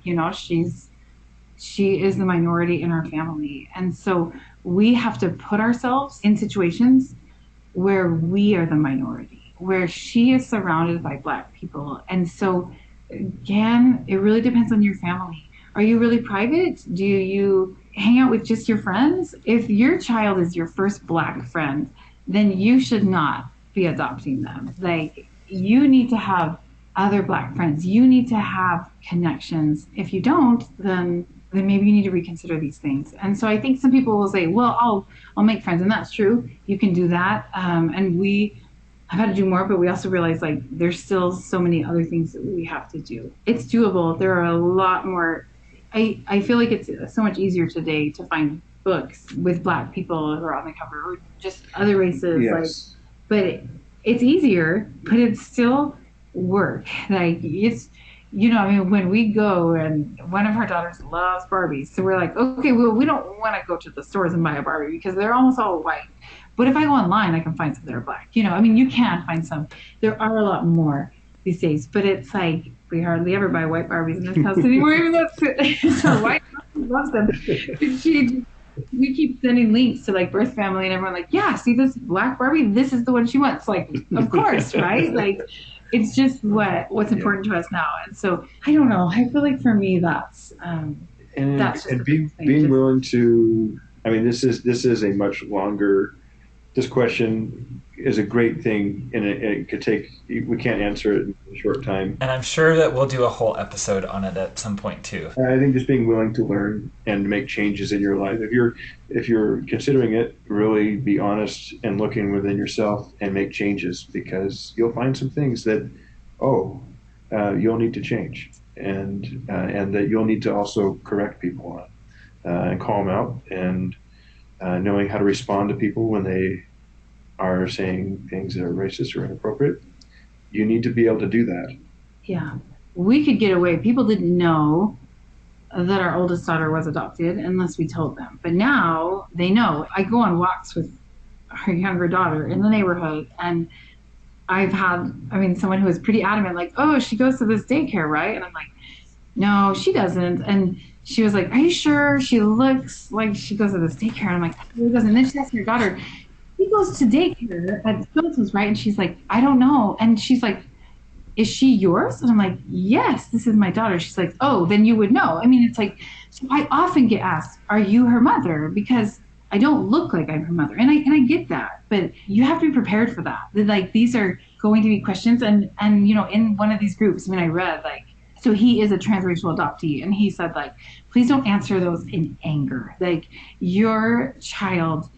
S4: She is the minority in our family. And so we have to put ourselves in situations where we are the minority, where she is surrounded by Black people. And so, again, it really depends on your family. Are you really private? Do you hang out with just your friends? If your child is your first Black friend, then you should not be adopting them. Like, you need to have other Black friends. You need to have connections. If you don't, then maybe you need to reconsider these things. And so I think some people will say, well, I'll make friends. And that's true. You can do that. And we have had to do more, but we also realize, like, there's still so many other things that we have to do. It's doable. There are a lot more. I feel like it's so much easier today to find books with Black people who are on the cover, or just other races.
S3: Yes.
S4: But it's easier, but it's still work. Like, it's, when we go, and one of our daughters loves Barbies, so we're like, okay, well, we don't want to go to the stores and buy a Barbie because they're almost all white. But if I go online, I can find some that are Black. You can find some. There are a lot more these days, but it's like, we hardly ever buy white Barbies in this house anymore. Even though it's our white loves them. We keep sending links to, like, Birth Family, and everyone, like, yeah, see this Black Barbie? This is the one she wants. Like, of course, right? Like, it's just what's important to us now. And so, I don't know. I feel like for me, that's just
S3: being willing to. I mean, this is a much longer. This question is a great thing, and it could take. We can't answer it in a short time.
S1: And I'm sure that we'll do a whole episode on it at some point too.
S3: I think just being willing to learn and make changes in your life. If you're considering it, really be honest and looking within yourself and make changes, because you'll find some things that, you'll need to change, and that you'll need to also correct people on, and call them out, and knowing how to respond to people when they are saying things that are racist or inappropriate. You need to be able to do that.
S4: Yeah. We could get away. People didn't know that our oldest daughter was adopted unless we told them. But now they know. I go on walks with our younger daughter in the neighborhood, and I've had, someone who was pretty adamant, like, oh, she goes to this daycare, right? And I'm like, no, she doesn't. And she was like, are you sure? She looks like she goes to this daycare. And I'm like, she doesn't. And then she asked her daughter, she goes to daycare at Phyllis's, right? And she's like, I don't know. And she's like, is she yours? And I'm like, yes, this is my daughter. She's like, oh, then you would know. It's like, so I often get asked, are you her mother? Because I don't look like I'm her mother. And I get that, but you have to be prepared for that. Like, these are going to be questions. And, you know, in one of these groups, I read, like, so he is a transracial adoptee, and he said, like, please don't answer those in anger. Like, your child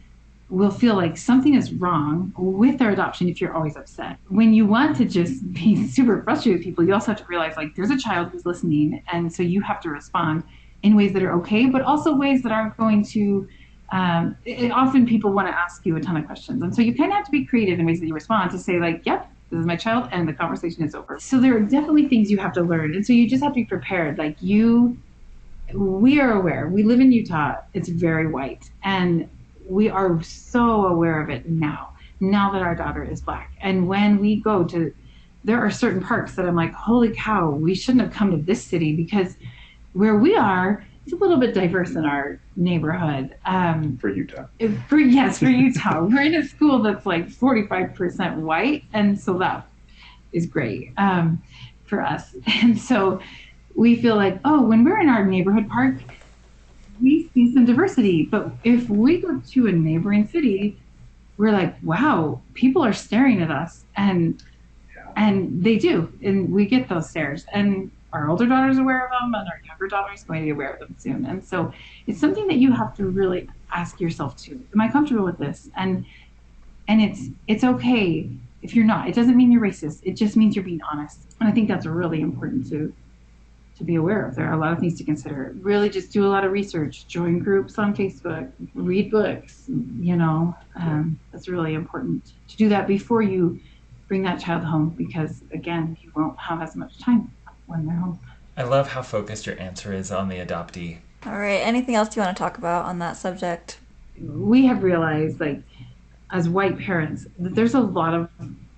S4: will feel like something is wrong with their adoption if you're always upset. When you want to just be super frustrated with people, you also have to realize, like, there's a child who's listening, and so you have to respond in ways that are okay, but also ways that aren't going to often people want to ask you a ton of questions, and so you kind of have to be creative in ways that you respond to say, like, yep, this is my child, and the conversation is over. So there are definitely things you have to learn, and so you just have to be prepared. Like, we are aware. We live in Utah. It's very white, and we are so aware of it now that our daughter is Black. And when we go to, there are certain parks that I'm like, holy cow, we shouldn't have come to this city, because where we are, it's a little bit diverse in our neighborhood.
S3: For Utah.
S4: For Utah. We're in a school that's like 45% white, and so that is great for us. And so we feel like, oh, when we're in our neighborhood park, we see some diversity. But if we go to a neighboring city, we're like, wow, people are staring at us, and they do, and we get those stares, and our older daughter's aware of them, and our younger daughter is going to be aware of them soon. And so it's something that you have to really ask yourself too. Am I comfortable with this? And it's okay if you're not. It doesn't mean you're racist. It just means you're being honest. And I think that's really important to be aware of. There are a lot of things to consider. Really just do a lot of research, join groups on Facebook, read books, you know. That's really important to do that before you bring that child home, because again, you won't have as much time when they're home.
S1: I love how focused your answer is on the adoptee.
S2: All right. Anything else you want to talk about on that subject?
S4: We have realized, like, as white parents, that there's a lot of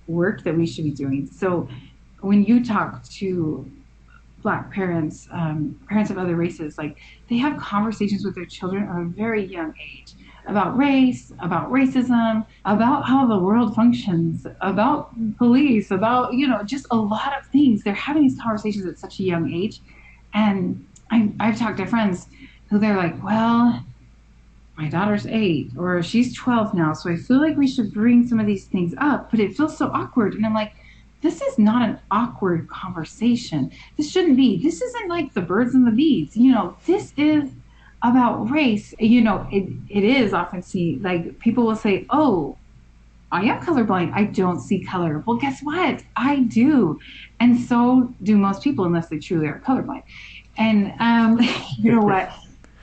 S4: work that we should be doing. So when you talk to Black parents, parents of other races, like, they have conversations with their children at a very young age about race, about racism, about how the world functions, about police, about, you know, just a lot of things. They're having these conversations at such a young age. And I've talked to friends who they're like, well, my daughter's 8 or she's 12 now, so I feel like we should bring some of these things up, but it feels so awkward. And I'm like, this is not an awkward conversation. This shouldn't be. This isn't like the birds and the bees. You know, this is about race. You know, it is often seen, like, people will say, oh, I am colorblind. I don't see color. Well, guess what? I do. And so do most people, unless they truly are colorblind. And you know what?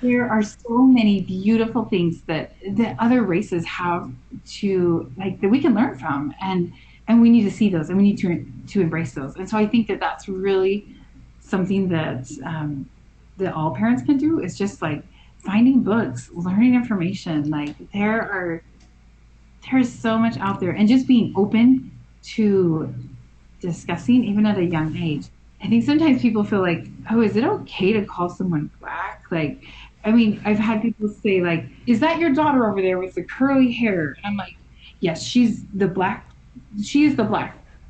S4: There are so many beautiful things that other races have to, like, that we can learn from. And we need to see those, and we need to embrace those. And so I think that that's really something that that all parents can do, is just like finding books, learning information. Like, there's so much out there, and just being open to discussing, even at a young age. I think sometimes people feel like, oh, is it okay to call someone Black? Like, I mean, I've had people say, like, is that your daughter over there with the curly hair? And I'm like, yes, she is the Black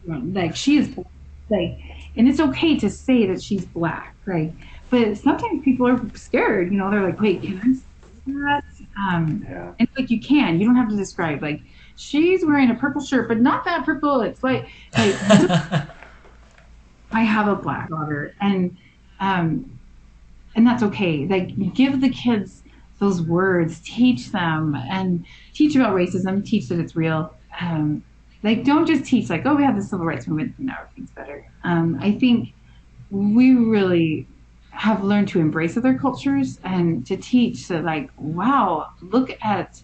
S4: one. Like, she is Black. Like, and it's okay to say that she's Black, right? But sometimes people are scared, you know, they're like, wait, can I say that? And it's like, you don't have to describe, like, she's wearing a purple shirt, but not that purple, it's like I have a Black daughter, and that's okay. Like, give the kids those words, teach them, and teach about racism, teach that it's real. Like, don't just teach, like, oh, we have the civil rights movement and now everything's better. I think we really have learned to embrace other cultures and to teach that, like, wow, look at,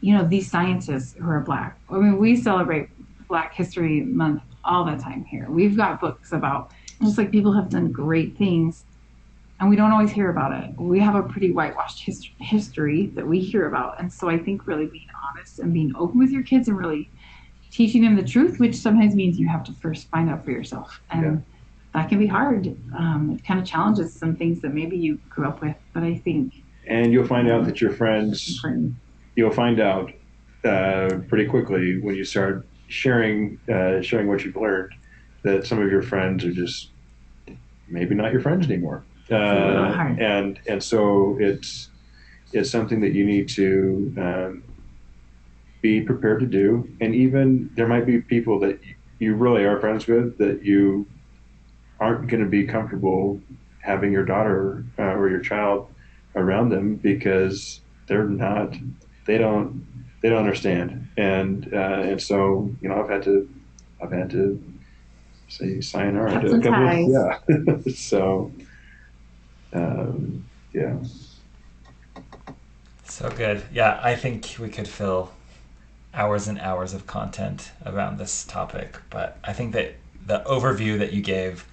S4: you know, these scientists who are Black. I mean, we celebrate Black History Month all the time here. We've got books about, just like, people have done great things, and we don't always hear about it. We have a pretty whitewashed history that we hear about. And so I think really being honest and being open with your kids and really teaching them the truth, which sometimes means you have to first find out for yourself. And that can be hard. It kind of challenges some things that maybe you grew up with, but I think.
S3: And you'll find out that your friends, you'll find out pretty quickly when you start sharing what you've learned, that some of your friends are just maybe not your friends anymore. And so it's is something that you need to be prepared to do. And even there might be people that you really are friends with that you aren't going to be comfortable having your daughter or your child around them because they're not, they don't, they don't understand. And so, I've had to say sayonara
S4: Cut
S3: to a
S4: some
S3: couple of,
S4: ties.
S3: yeah. So, yeah.
S1: So good. Yeah, I think we could fill hours and hours of content around this topic, but I think that the overview that you gave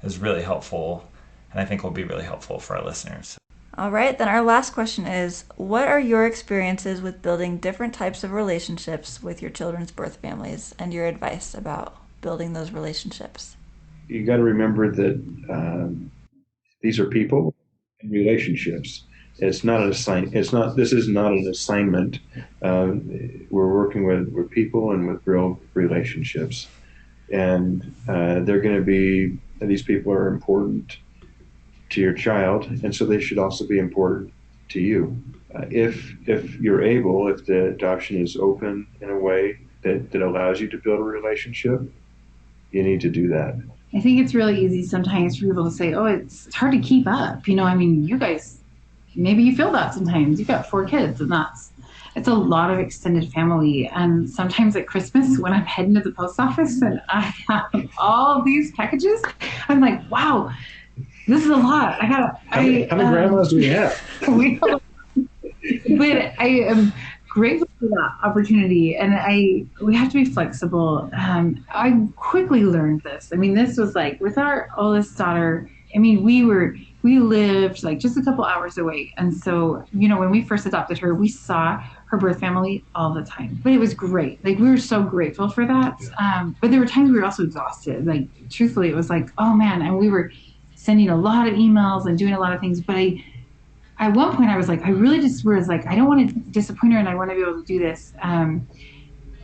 S1: is really helpful, and I think will be really helpful for our listeners.
S2: All right, then our last question is, what are your experiences with building different types of relationships with your children's birth families and your advice about building those relationships?
S3: You got to remember that these are people and relationships. It's not an assign. It's not. This is not an assignment. Uh, we're working with people and with real relationships, and they're going to be. These people are important to your child, and so they should also be important to you. If you're able, if the adoption is open in a way that allows you to build a relationship, you need to do that.
S4: I think it's really easy sometimes for people to say, oh, it's hard to keep up. I mean, you guys, maybe you feel that sometimes. You've got 4 kids, and it's a lot of extended family. And sometimes at Christmas, when I'm heading to the post office and I have all these packages, I'm like, wow, this is a lot.
S3: How many grandmas do we have?
S4: we but I am grateful for that opportunity, and we have to be flexible. I quickly learned this. I mean, this was like with our oldest daughter. I mean, we lived like just a couple hours away, and so when we first adopted her, we saw her birth family all the time. But it was great. Like we were so grateful for that. But there were times we were also exhausted. Like truthfully, it was like, oh man, and we were sending a lot of emails and doing a lot of things. But at one point I was like, I really just was like, I don't want to disappoint her and I want to be able to do this.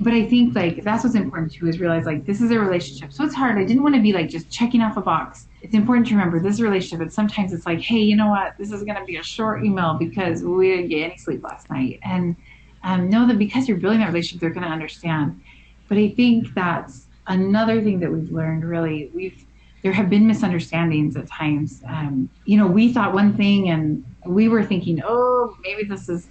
S4: But I think like that's what's important too, is realize like this is a relationship. So it's hard. I didn't want to be like just checking off a box. It's important to remember this is a relationship. And sometimes it's like, hey, you know what? This is going to be a short email because we didn't get any sleep last night. And know that because you're building that relationship, they're going to understand. But I think that's another thing that we've learned really. There have been misunderstandings at times. We thought one thing and we were thinking, oh, maybe this is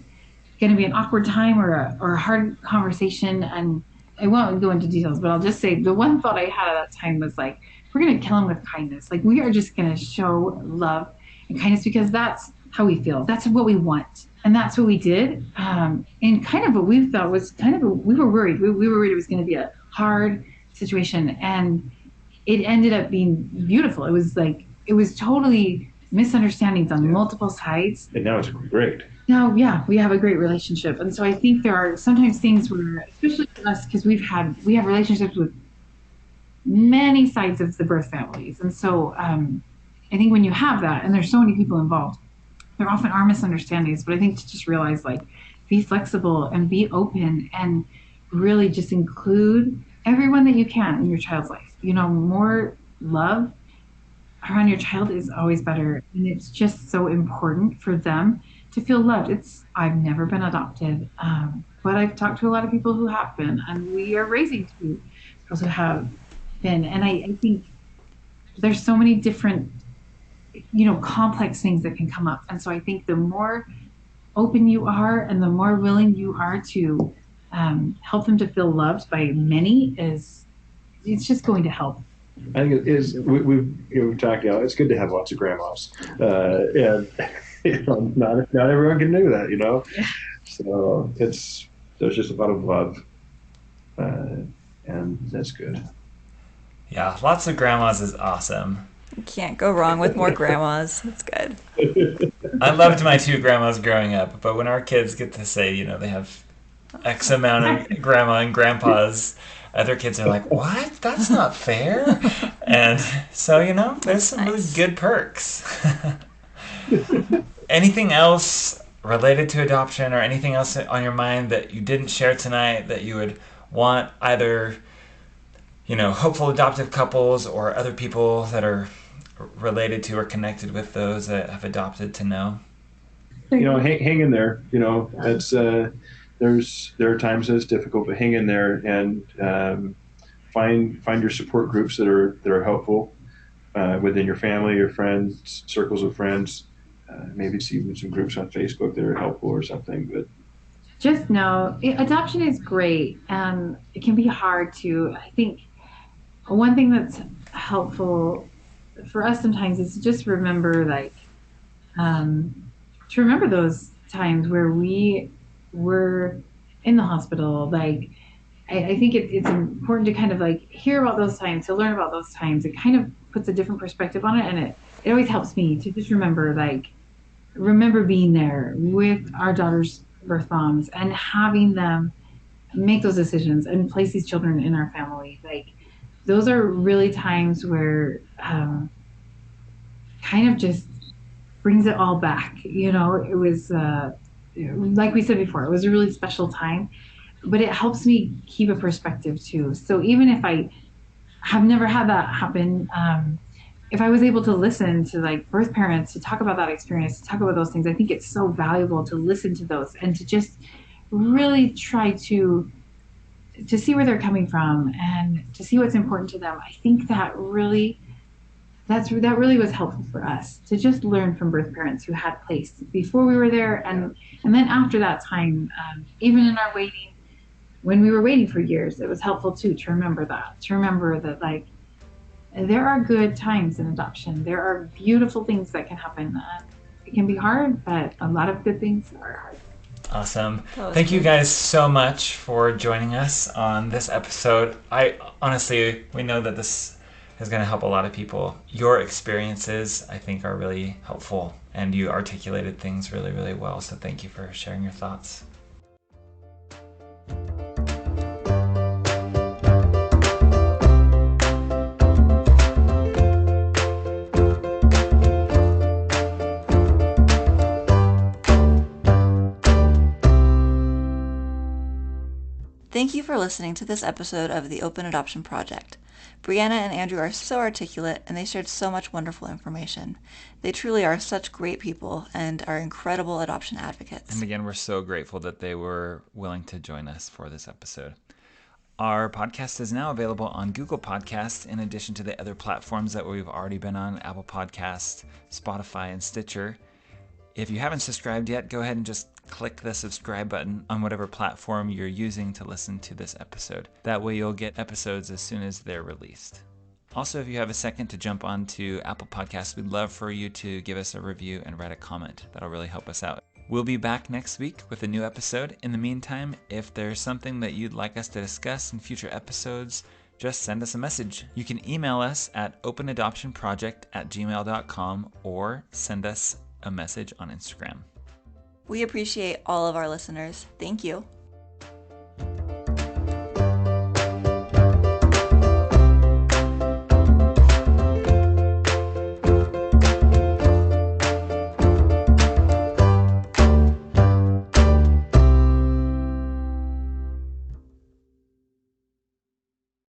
S4: going to be an awkward time or a hard conversation. And I won't go into details, but I'll just say the one thought I had at that time was like, we're going to kill him with kindness. Like we are just going to show love and kindness because that's how we feel. That's what we want. And that's what we did. And kind of what we thought was we were worried. We were worried it was going to be a hard situation. And it ended up being beautiful. It was totally misunderstandings on multiple sides.
S3: And now it's great.
S4: Now, yeah, we have a great relationship. And so I think there are sometimes things where, especially for us, because we have relationships with many sides of the birth families. And so I think when you have that, and there's so many people involved, there often are misunderstandings. But I think to just realize, like, be flexible and be open and really just include everyone that you can in your child's life. More love around your child is always better. And it's just so important for them to feel loved. I've never been adopted, but I've talked to a lot of people who have been, and we are raising 2 girls who have been. And I think there's so many different, complex things that can come up. And so I think the more open you are and the more willing you are to help them to feel loved by many it's just going to help.
S3: I think it is. We've talked. It's good to have lots of grandmas, and not everyone can do that.
S4: Yeah.
S3: So there's just a lot of love, and that's good.
S1: Yeah, lots of grandmas is awesome.
S2: You can't go wrong with more grandmas. That's good.
S1: I loved my 2 grandmas growing up, but when our kids get to say, they have X amount of grandma and grandpas, other kids are like, what? That's not fair. And so, there's some really good perks. Anything else related to adoption or anything else on your mind that you didn't share tonight that you would want either, hopeful adoptive couples or other people that are related to or connected with those that have adopted to know?
S3: hang in there. It's there are times that it's difficult, but hang in there and find your support groups that are helpful within your family, your friends, circles of friends. Maybe see even some groups on Facebook that are helpful or something. But
S4: just know adoption is great, and it can be hard to. I think one thing that's helpful for us sometimes is to just remember, to remember those times where we were in the hospital. I think it's important to kind of hear about those times, to learn about those times. It kind of puts a different perspective on it, and it always helps me to just remember being there with our daughter's birth moms and having them make those decisions and place these children in our family. Those are really times where kind of just brings it all back. It was like we said before, it was a really special time, but it helps me keep a perspective too. So even if I have never had that happen, if I was able to listen to birth parents to talk about that experience, to talk about those things, I think it's so valuable to listen to those and to just really try to see where they're coming from and to see what's important to them. I think that really was helpful for us to just learn from birth parents who had placed before we were there, and then after that time, even in our waiting, when we were waiting for years, it was helpful too to remember that there are good times in adoption. There are beautiful things that can happen. It can be hard, but a lot of good things are hard.
S1: Awesome. Thank you guys so much for joining us on this episode. We know that this is going to help a lot of people. Your experiences, I think, are really helpful, and you articulated things really, really well. So thank you for sharing your thoughts.
S2: Thank you for listening to this episode of the Open Adoption Project. Brianna and Andrew are so articulate, and they shared so much wonderful information. They truly are such great people and are incredible adoption advocates.
S1: And again, we're so grateful that they were willing to join us for this episode. Our podcast is now available on Google Podcasts, in addition to the other platforms that we've already been on, Apple Podcasts, Spotify, and Stitcher. If you haven't subscribed yet, go ahead and just click the subscribe button on whatever platform you're using to listen to this episode. That way you'll get episodes as soon as they're released. Also, if you have a second to jump onto Apple Podcasts, we'd love for you to give us a review and write a comment. That'll really help us out. We'll be back next week with a new episode. In the meantime, if there's something that you'd like us to discuss in future episodes, just send us a message. You can email us at openadoptionproject@gmail.com or send us a message on Instagram.
S2: We appreciate all of our listeners. Thank you.